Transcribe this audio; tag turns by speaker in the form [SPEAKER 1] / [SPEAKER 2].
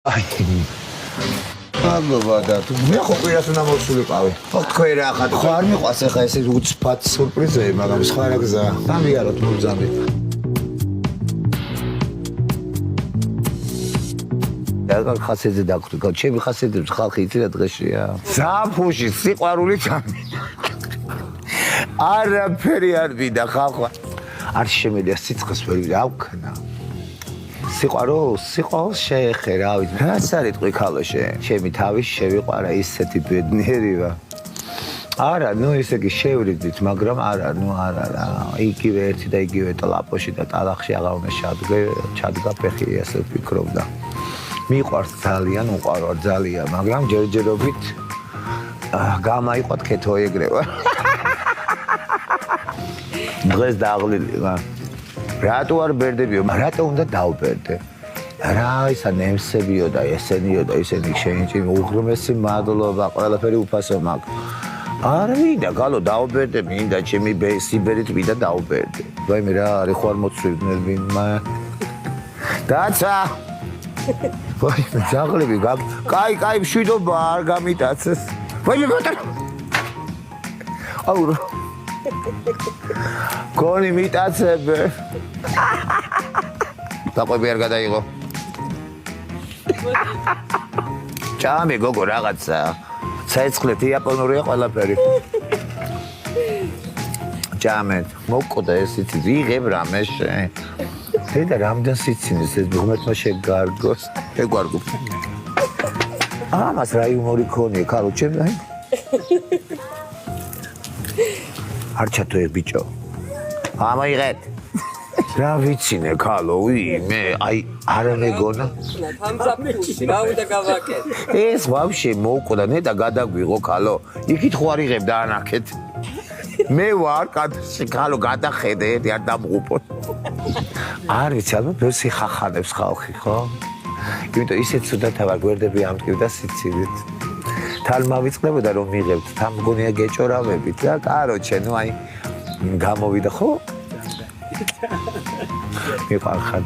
[SPEAKER 1] აბა და თუ მე ხო პირას უნდა მოვსულიყავი. ხო თქვენ რა ხარ? ხო არ მიყვას ახლა ეს უცბად სურპრიზები, მაგრამ სხვა რა გზა. დამიაროთ მოგზავნე. და ხასეზე დაგხვდა. ჩემი ხასედებს ხალხი იცი რა დღეშია. ზაფხულში სიყვარული ჩამინა. არაფერი არ ვიდა ხალხა. არ შემედია სიცხეს ვერ ავქნა. სიყვარულს შეეხე რა ვიცი. რაც არ იტყვი ქალოშე. ჩემი თავი შევიყვარა ისეთი ბედნიერი ვარ. არა, ნუ ესე იგი შევრიდით, მაგრამ არა, ნუ არა რა. იგივე ერთი და იგივე ტლაპოში და ტალახში აღარ უნდა ჩადგა ფეხი, ასე ვფიქრობდა. მიყვარს ძალიან, უყვარვარ ძალიან, მაგრამ ჯერჯერობით გამაიყვათ ქეთო ეგრევა. დღეს დაღლილი ვარ. რატო არ ბერდებიო? რატო უნდა დავბერდე? რა ისა ნემსებიო და ესენიო და ისინი შეინჭი უღრმესი მადლობა, ყველაფერი უფასო მაქვს. არ მინდა გალო დავბერდე, მინდა ჩემი სიბერით მინდა დავბერდე. ვაიმე რა არის ხო არ მოცვირდნენ ვინმა. დაცა. ვაიმე ძაღლები კაი მშვიდობა არ გამიტაცეს. ვაიმე ბატონო. აურო. გონი მიტაცებე. დაყვები არ გადაიღო. ჭამე გოგო რაღაცა. ცეცხლეთ იაპონურია ყველაფერი. ჭამე მოკვდა ეს იცი ვიღებ რამე შენ. დედა რამდენ სიცინის ეს ღმერთმა შეგარგოს. ეგوارგო. ამას რა იუმორი ქონია ქალო ჩემ აი. არ ჩათო ეს ბიჭო. ამოიღეთ. რა ვიცინე ქალო, მე აი არ მეგონა.
[SPEAKER 2] თამზაფხულში რა უნდა გავაკეთე?
[SPEAKER 1] ეს ვაფშე მოუკვდა და გადაგვიღო ქალო. იქით ხო არიღებ და ანახეთ. მე ვარ კადრში ქალო გადახედე არ დამღუპოთ. არ ვიცი ალბათ ბევრი ხახანებს ხალხი ხო? იმიტომ ისეთ ცუდათა ვარ გვერდები ამტკივდა სიცივით. თან მავიწყდებოდა რომ მიღებთ, თან მგონია გეჭორავებით და კაროჩე, ნუ აი გამოვიდა ხო? მიყვარხარ.